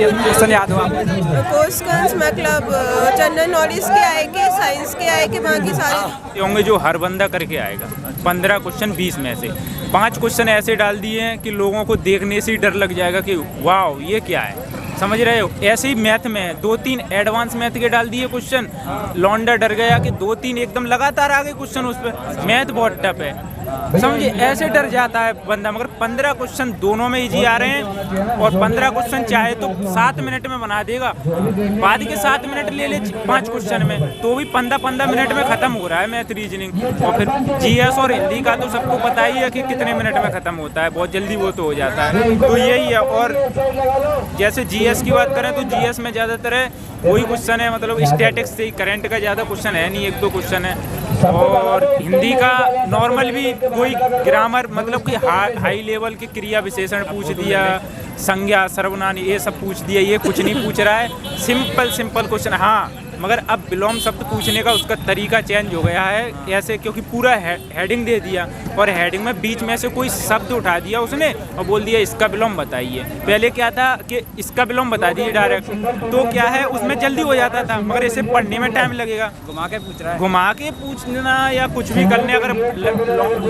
Question याद हो आपको? क्वेश्चंस मतलब जनरल नॉलेज के आए के, साइंस के आए के, बाकी सारे होंगे जो हर बंदा करके आएगा। 15 क्वेश्चन 20 में से 5 क्वेश्चन ऐसे डाल दिए हैं कि लोगों को देखने से ही डर लग जाएगा कि वाह ये क्या है, समझ रहे हो। ऐसे ही मैथ में 2-3 एडवांस मैथ के डाल दिए क्वेश्चन, लौंडा डर गया कि 2-3 एकदम लगातार आ गए क्वेश्चन उस पर। मैथ बहुत टफ है, समझिए, ऐसे डर जाता है बंदा। मगर 15 क्वेश्चन दोनों में इजी आ रहे हैं और 15 क्वेश्चन चाहे तो 7 मिनट में बना देगा, बाद के 7 मिनट ले ले 5 क्वेश्चन में तो भी 15 मिनट में ख़त्म हो रहा है मैथ रीजनिंग। और फिर जीएस और हिंदी का तो सबको पता ही है कि कितने मिनट में ख़त्म होता है, बहुत जल्दी वो तो हो जाता है। तो यही है। और जैसे जीएस की बात करें तो जीएस में ज़्यादातर है वही क्वेश्चन है, मतलब स्टैटिक्स से ही, करंट का ज़्यादा क्वेश्चन है नहीं, 1-2 क्वेश्चन है। और हिंदी का नॉर्मल भी वही ग्रामर, मतलब कि हाई लेवल के क्रिया विशेषण पूछ दिया, संज्ञा सर्वनाम ये सब पूछ दिया, ये कुछ नहीं पूछ रहा है। Simple question. हाँ, मगर अब विलोम शब्द पूछने का उसका तरीका चेंज हो गया है ऐसे, क्योंकि पूरा हेडिंग दे दिया और हेडिंग में बीच में से कोई शब्द उठा दिया उसने और बोल दिया इसका विलोम बताइए। पहले क्या था कि इसका विलोम बता दीजिए डायरेक्ट, तो क्या है उसमें जल्दी हो जाता था, मगर इसे पढ़ने में टाइम लगेगा। घुमा के पूछ रहा है, घुमा के पूछना या कुछ भी करने, अगर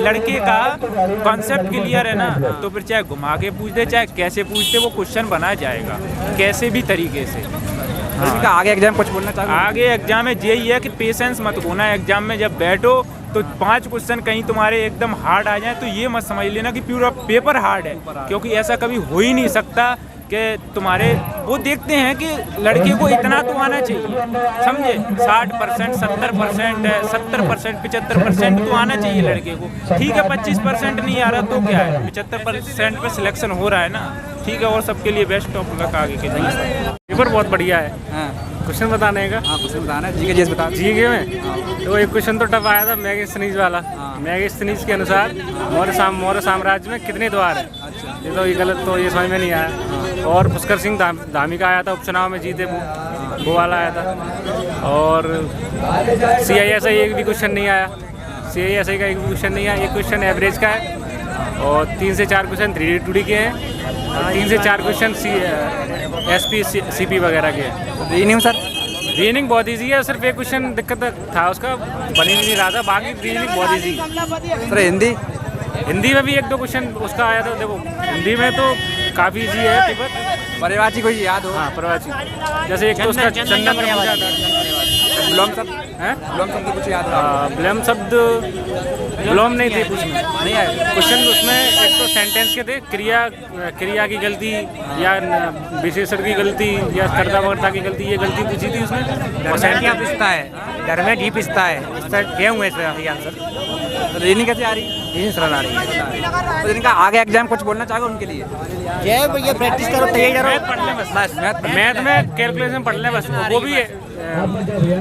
लड़के का कॉन्सेप्ट क्लियर है ना तो फिर चाहे घुमा के पूछ दे चाहे कैसे पूछ दे वो क्वेश्चन बना जाएगा कैसे भी तरीके से। हाँ। आगे एग्जाम कुछ बोलना चाहोगे? आगे एग्जाम में यही है कि पेशेंस मत खोना। एग्जाम में जब बैठो तो 5 क्वेश्चन कहीं तुम्हारे एकदम हार्ड आ जाए तो ये मत समझ लेना कि पूरा पेपर हार्ड है, क्योंकि ऐसा कभी हो ही नहीं सकता कि तुम्हारे वो देखते हैं कि लड़के को इतना तो आना चाहिए, समझे। 60%, 70% है, 70%, 75% तो आना चाहिए लड़के को। ठीक है 25% नहीं आ रहा तो क्या है, 75% पे सिलेक्शन हो रहा है ना, ठीक है। और सबके लिए बेस्ट ऑफ लक आगे के लिए। पेपर बहुत बढ़िया है। हाँ, क्वेश्चन बताने का। हाँ क्वेश्चन बताना है, जीके बता। जीके में तो एक क्वेश्चन तो टफ आया था मैगस्थनीज वाला। मैगस्थनीज के अनुसार मौर्य साम्राज्य में कितने द्वार है? ये तो ये गलत, तो ये समझ में नहीं आया। और पुष्कर सिंह धामी का आया था, उपचुनाव में जीते वो वाला आया था। और CISI एक भी क्वेश्चन नहीं आया, CISI का एक भी क्वेश्चन नहीं आया। एक क्वेश्चन एवरेज का है और 3 से 4 क्वेश्चन 3D 2D के हैं, 3 से 4 क्वेश्चन SP CP वगैरह के हैं। Reasoning sir? रीजनिंग बहुत ईजी है, सिर्फ एक क्वेश्चन दिक्कत था उसका, बनी नहीं रहा था, बाकी रीजनिंग बहुत ईजी। सर हिंदी में भी 1-2 क्वेश्चन उसका आया था। देखो हिंदी में तो काफ़ी ईजी है पेपर। पर्यायवाची कोई याद हो? हाँ पर्यायवाची, जैसे एक तो उसका चंदन का पूछा था। विलोम शब्द है? विलोम शब्द कुछ याद हो? विलोम शब्द विलोम नहीं थे कुछ नहीं आया क्वेश्चन उसमें। एक तो सेंटेंस के थे, क्रिया की गलती या विशेषण की गलती या कर्ता वर्ता की गलती, ये गलती पूछी थी उसमें। और सेंटेंस पिसता है, डर में ढी पिसता है, इसका क्या हुआ इसका आंसर? रीजनिंग कैसे आ रही है? रीजनिंग सरल आ रही है। तो इनका आगे एग्जाम कुछ बोलना चाहोगे उनके लिए? जय भैया प्रैक्टिस करो, तैयारी करो। मैथ पढ़ लें बस, मैथ में कैलकुलेशन पढ़ लें बस, वो भी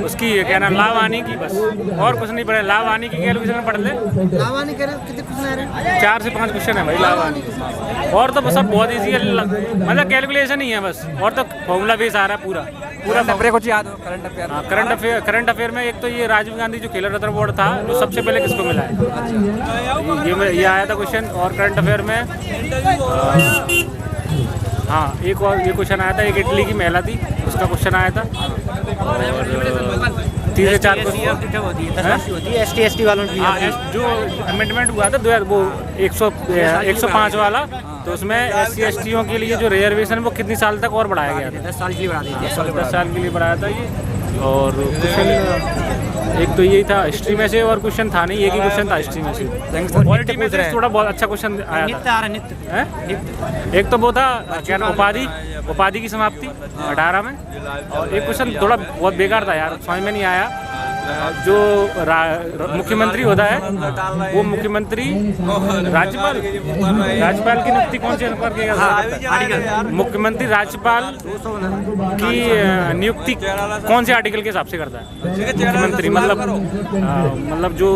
उसकी क्या नाम लावानी की, बस और कुछ नहीं पढ़े। लावानी की कैलकुलेशन पढ़ ले। लावानी कह रहे हो, कितने क्वेश्चन आ रहे हैं? 4 से 5 क्वेश्चन है भाई लावानी, और तो सब बहुत ईजी है, मतलब कैलकुलेशन ही है बस, और तो फॉर्मूला बेस आ रहा है पूरा। नंबर कुछ याद हो? Current affair? करंट अफेयर में एक तो ये राजीव गांधी जो खेल रत्न अवार्ड था जो सबसे पहले किसको मिला है, ये आया था क्वेश्चन। और करंट अफेयर में हाँ एक और ये क्वेश्चन आया था, एक इटली की महिला थी उसका क्वेश्चन आया था। 3 से 4 ST वालों की जो अमेंडमेंट हुआ था 2000 वो 105 वाला, तो उसमें SC STों के लिए जो रिजर्वेशन वो कितनी साल तक और बढ़ाया गया था? 10 साल के लिए बढ़ा दिया। 10 साल के लिए बढ़ाया था ये। और क्वेश्चन एक तो यही था हिस्ट्री में से, और क्वेश्चन था नहीं, एक ही क्वेश्चन था हिस्ट्री में से। पॉलिटी में से थोड़ा बहुत अच्छा क्वेश्चन आया था। एक तो वो था क्या नाम, उपाधि की समाप्ति 18 में। और एक क्वेश्चन थोड़ा बहुत बेकार था यार, समझ में नहीं आया। जो मुख्यमंत्री होता है वो मुख्यमंत्री राज्यपाल की नियुक्ति कौन से अनुसार किया जाता है? मुख्यमंत्री राज्यपाल की नियुक्ति कौन से आर्टिकल के हिसाब से करता है? मुख्यमंत्री मतलब जो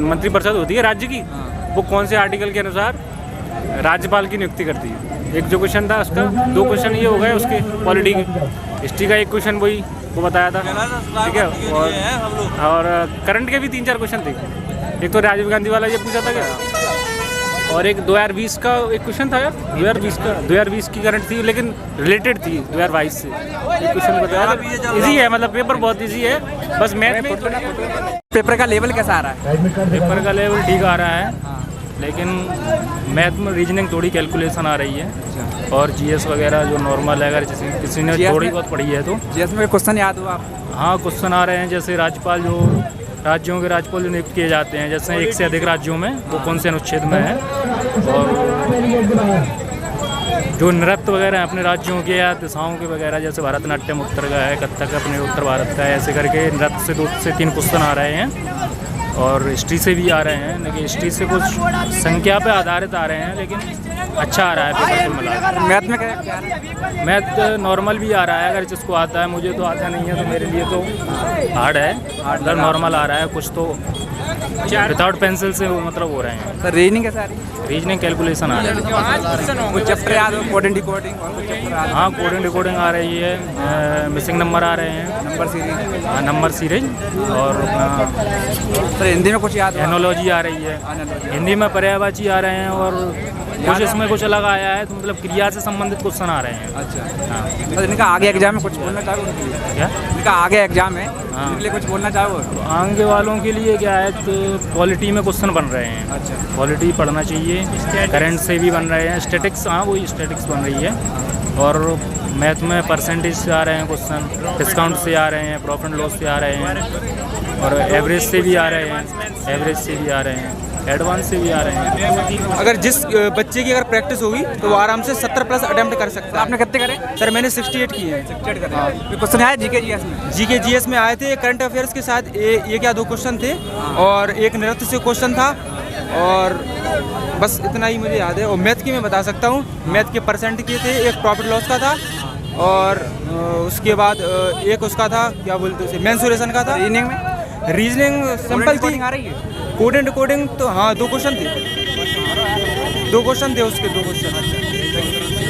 मंत्रिपरिषद होती है राज्य की, वो कौन से आर्टिकल के अनुसार राज्यपाल की नियुक्ति करती है? एक जो क्वेश्चन था उसका, 2 क्वेश्चन ये हो गए उसके पॉलिटी के। हिस्ट्री का एक क्वेश्चन वही वो बताया था, ठीक है। और करंट के भी 3-4 क्वेश्चन थे। एक तो राजीव गांधी वाला ये पूछा था क्या, और एक 2020 का एक क्वेश्चन था यार, 2020 की करंट थी लेकिन रिलेटेड थी 2022 से। एक क्वेश्चन बताया था, इजी है, मतलब पेपर बहुत इजी है, बस मैथ में। पेपर का लेवल कैसा आ रहा है? पेपर का लेवल ठीक आ रहा है, लेकिन मैथ में रीजनिंग थोड़ी कैलकुलेशन आ रही है, और जीएस वगैरह जो नॉर्मल है, अगर किसी ने थोड़ी बहुत पढ़ी है तो। जीएस में क्वेश्चन याद हुआ आपको? हाँ, क्वेश्चन आ रहे हैं, जैसे राज्यों के राज्यपाल जो नियुक्त किए जाते हैं, जैसे एक से अधिक राज्यों में, वो कौन से अनुच्छेद में है, और जो नृत्य वगैरह हैं अपने राज्यों के या दिशाओं के वगैरह, जैसे भरतनाट्यम उत्तर का है, कथक अपने उत्तर भारत का है, ऐसे करके नृत्य से 2 से 3 क्वेश्चन आ रहे हैं, और हिस्ट्री से भी आ रहे हैं, लेकिन हिस्ट्री से कुछ संख्या पे आधारित आ रहे हैं, लेकिन अच्छा आ रहा है पेपर कुल मिला। मैथ में क्या? मैथ नॉर्मल भी आ रहा है, अगर जिसको आता है, मुझे तो आता नहीं है, तो मेरे लिए तो हार्ड है। अगर नॉर्मल आ रहा है, कुछ तो विदाउट पेंसिल से वो मतलब हो रहे हैं। सर रीजनिंग कैसा आ रही है? रीजनिंग कैलकुलेशन आ रही है। कुछ चैप्टर याद हो? कोड एंड डिकोडिंग और कुछ चैप्टर याद? हाँ, कोड एंड डिकोडिंग आ रही है, मिसिंग नंबर आ रहे हैं, नंबर सीरीज? हाँ, नंबर सीरीज, और सर हिंदी में कुछ याद? एनोलॉजी आ रही है, हिंदी में पर्यायवाची आ रहे हैं, और कुछ इसमें कुछ अलग आया है, तो मतलब क्रिया से संबंधित क्वेश्चन आ रहे हैं। अच्छा, हाँ। तो इनका आगे एग्जाम में कुछ बोलना चाहोगे उनके लिए? क्या इनका आगे एग्जाम है, हाँ। उनके लिए कुछ बोलना चाहोगे? आगे वालों के लिए क्या है, तो पॉलिटी में क्वेश्चन बन रहे हैं। अच्छा, पॉलिटी पढ़ना चाहिए, करंट से भी बन रहे हैं, स्टैटिक्स, हाँ वही स्टैटिक्स बन रही है, और मैथ में परसेंटेज से आ रहे हैं क्वेश्चन, डिस्काउंट से आ रहे हैं, प्रॉफिट एंड लॉस से आ रहे हैं, और एवरेज से भी आ रहे हैं, एडवांस से भी आ रहे हैं। अगर जिस बच्चे की अगर प्रैक्टिस होगी तो वो आराम से 70+ अटेम्प्ट कर सकता है। आपने कितने करे? सर मैंने 68 किए हैं। 68 करे। हाँ। क्वेश्चन आया जीके जीएस में? जीके जीएस में आए थे, करंट अफेयर्स के साथ ये क्या 2 क्वेश्चन थे, और एक नृत्य से क्वेश्चन था, और बस इतना ही मुझे याद है। और मैथ की मैं बता सकता हूँ, मैथ के परसेंट किए थे, एक प्रॉफिट लॉस का था, और उसके बाद एक उसका था, क्या बोलते उसे, मेंसुरेशन का था। रीजनिंग में? रीजनिंग सिंपल थी। आ रही है? कोड एंड कोडिंग तो हाँ 2 क्वेश्चन थे, 2 क्वेश्चन थे उसके, 2 क्वेश्चन।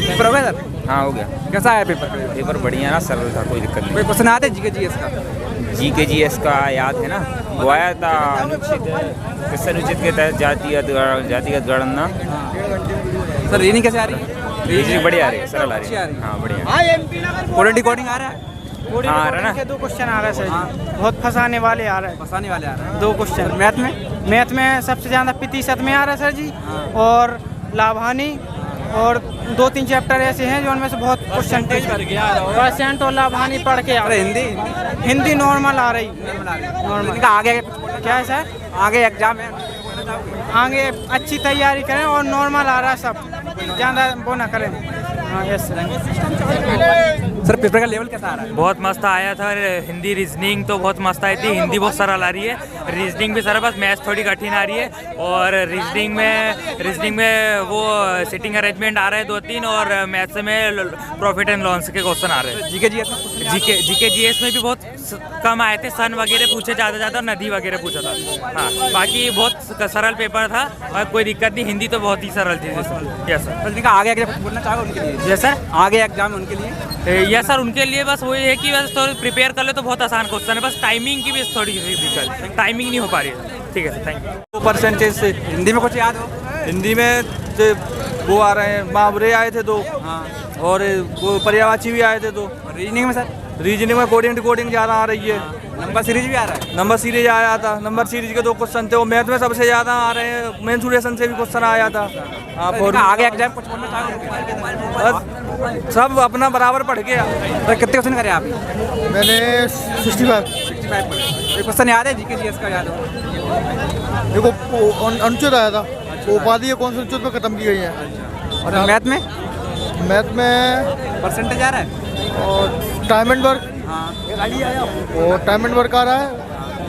पेपर हो गया सर? हाँ हो गया। कैसा आया पेपर? पेपर बढ़िया ना, सरल था, कोई दिक्कत कोई क्वेश्चन आते जीके जीएस का? नहीं। जीके जीएस का याद है ना, वो आया था अनुच्छेद, किस अनुच्छेद के तहत जातिगत गणना। सर रीजनिंग कैसे आ रही है? रीजनिंग बढ़िया आ रही है, सरल आ रही अच्छी आ है। रही है। हाँ बढ़िया। कोड एंड डिकोडिंग आ रहा है? हाँ आ रहा है ना। 2 क्वेश्चन आ रहा है सर, बहुत फंसाने वाले आ रहा है। फंसाने वाले आ रहा है। 2 क्वेश्चन। मैथ में? मैथ में सबसे ज़्यादा प्रतिशत में आ रहा है सर जी, और लाभानी, और 2-3 चैप्टर ऐसे हैं जो उनमें से बहुत परसेंटेज परसेंट और लाभानी पढ़ के आ अरे रहे हैं। हिंदी? हिंदी नॉर्मल आ रही, नॉर्मल। इनका आगे क्या है सर, आगे एग्जाम है? आगे अच्छी तैयारी करें, और नॉर्मल आ रहा है सब, ज़्यादा वो ना करें। हाँ यस सर। सर पेपर का लेवल कैसा आ रहा है? बहुत मस्त आया था। हिंदी रीजनिंग तो बहुत मस्त आई थी, हिंदी बहुत सरल आ रही है, रीजनिंग भी सरल, बस मैथ्स थोड़ी कठिन आ रही है, और रीजनिंग में वो सिटिंग अरेंजमेंट आ रहे हैं 2-3, और मैथ्स में प्रॉफिट एंड लॉस के क्वेश्चन आ रहे हैं। जीके जीएस में? जीके जीएस में भी बहुत कम आए थे, सन वगैरह पूछे ज़्यादा, और नदी वगैरह पूछा था। हाँ बाकी बहुत सरल पेपर था, और कोई दिक्कत नहीं, हिंदी तो बहुत ही सरल थी। Yes sir. इनका आगे एग्जाम बोलना चाहोगे उनके लिए? Yes sir. आगे एग्जाम है उनके लिए? यस सर, उनके लिए बस वही है कि बस थोड़ी प्रिपेयर कर ले तो बहुत आसान क्वेश्चन है, बस टाइमिंग की भी थोड़ी सी दिक्कत, टाइमिंग नहीं हो पा रही है। ठीक है सर, थैंक यू। परसेंटेज से हिंदी में कुछ याद हो? हिंदी में जो वो आ रहे हैं, मुहावरे आए थे 2, हाँ। और वो पर्यायवाची भी आए थे 2। रीजनिंग में सर? रीजनिंग में कोड एंड डिकोडिंग ज़्यादा आ रही है। नंबर सीरीज भी आ रहा है? नंबर सीरीज आया था, नंबर सीरीज के 2 क्वेश्चन थे, वो मैथ में सबसे ज़्यादा आ रहे हैं, मेंसुरेशन से भी क्वेश्चन आया था। तो इनका आगे एग्जाम कुछ बोलना चाहोगे उनके लिए? बस सब अपना बराबर पढ़ के। सर कितने क्वेश्चन करे आप? मैंने 65 कोई क्वेश्चन याद है जीके जीएस का? याद हो? देखो अनुच्छेद आया था, उपाधि कौन से अनुच्छेद पर खत्म की गई है, और मैथ में? मैथ में परसेंटेज आ रहा है? और टाइम एंड वर्क, हाँ। और टाइम एंड वर्क आ रहा है,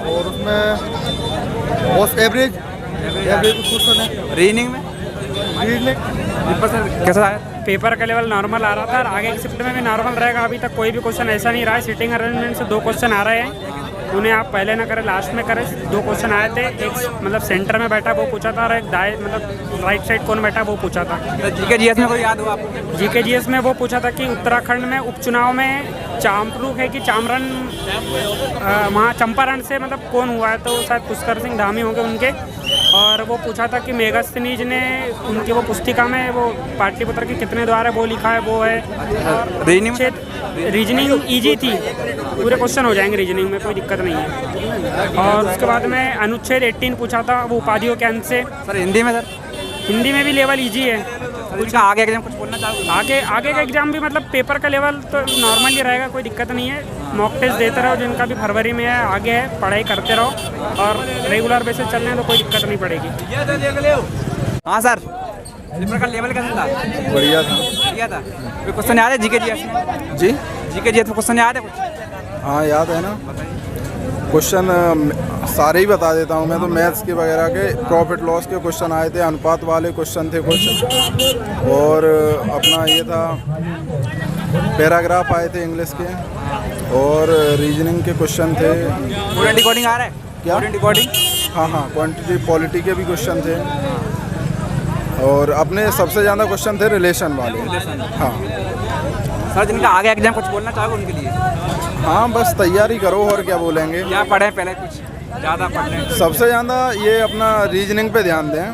और उसमें और एवरेज क्वेश्चन है। रीजनिंग में? रीजनिंग पेपर सर कैसा आया? पेपर का लेवल नॉर्मल आ रहा था, और आगे की शिफ्ट में भी नॉर्मल रहेगा। अभी तक कोई भी क्वेश्चन ऐसा नहीं रहा है। सिटिंग अरेंजमेंट से 2 क्वेश्चन आ रहे हैं, उन्हें आप पहले ना करें, लास्ट में करें। 2 क्वेश्चन आए थे, एक मतलब सेंटर में बैठा वो पूछा था, और एक दाएं मतलब राइट साइड कौन बैठा वो पूछा था। जीके जीएस में कोई याद हो आपको? जीके जीएस में वो पूछा था कि उत्तराखंड में उपचुनाव में चामप्रूक है कि चामरन, वहाँ चंपारण से मतलब कौन हुआ है, तो शायद पुष्कर सिंह धामी होंगे उनके, और वो पूछा था कि मेगास्थनीज ने उनकी वो पुस्तिका में वो पाटलिपुत्र के कितने द्वार है वो लिखा है, वो है। और रीजनिंग ईजी थी, पूरे क्वेश्चन हो जाएंगे रीजनिंग में, कोई दिक्कत नहीं है। और उसके बाद में अनुच्छेद 18 पूछा था, वो उपाधियों के अंत से। सर हिंदी में? सर हिंदी में भी लेवल ईजी है। कुछ आगे एग्जाम कुछ बोलना चाहोगे? आगे का एग्जाम भी मतलब पेपर का लेवल तो नॉर्मल ही रहेगा, कोई दिक्कत नहीं है। मॉक टेस्ट देते रहो, जिनका भी फरवरी में है, आगे है, पढ़ाई करते रहो और रेगुलर बेसिस चल रहे हैं तो कोई दिक्कत नहीं पड़ेगी। हाँ सर, पेपर का लेवल कैसा था? बढ़िया था। बढ़िया था। कोई क्वेश्चन याद है जीके जी? जीके जी क्वेश्चन याद है कुछ? हाँ याद है ना, क्वेश्चन सारे ही बता देता हूँ मैं तो। मैथ्स के वगैरह के प्रॉफिट लॉस के क्वेश्चन आए थे, अनुपात वाले क्वेश्चन थे कुछ, और अपना ये था पैराग्राफ आए थे इंग्लिश के, और रीजनिंग के क्वेश्चन थे। स्टूडेंट रिकॉर्डिंग आ रहा है क्या? रिकॉर्डिंग? हाँ हाँ, क्वांटिटी पॉलिटी के भी क्वेश्चन थे, और अपने सबसे ज़्यादा क्वेश्चन थे रिलेशन वाले। हाँ सर, जिनका आगे एग्जाम कुछ बोलना चाहोगे उनके लिए? हाँ, बस तैयारी करो, और क्या बोलेंगे। क्या पढ़े पहले, कुछ ज़्यादा पढ़ लें? सबसे ज़्यादा ये अपना रीजनिंग पे ध्यान दें।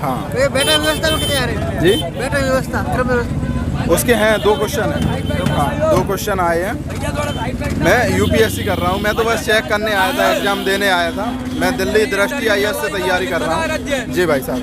हाँ। बेटा व्यवस्था में कितने आ रहे हैं? जी? बेटा व्यवस्था, क्रम व्यवस्था उसके हैं 2 क्वेश्चन हैं। हाँ, 2 क्वेश्चन आए हैं। मैं यूपीएससी कर रहा हूँ, मैं तो बस चेक करने आया था, एग्जाम देने आया था। मैं दिल्ली दृष्टि IAS से तैयारी कर रहा हूँ। जी भाई साहब।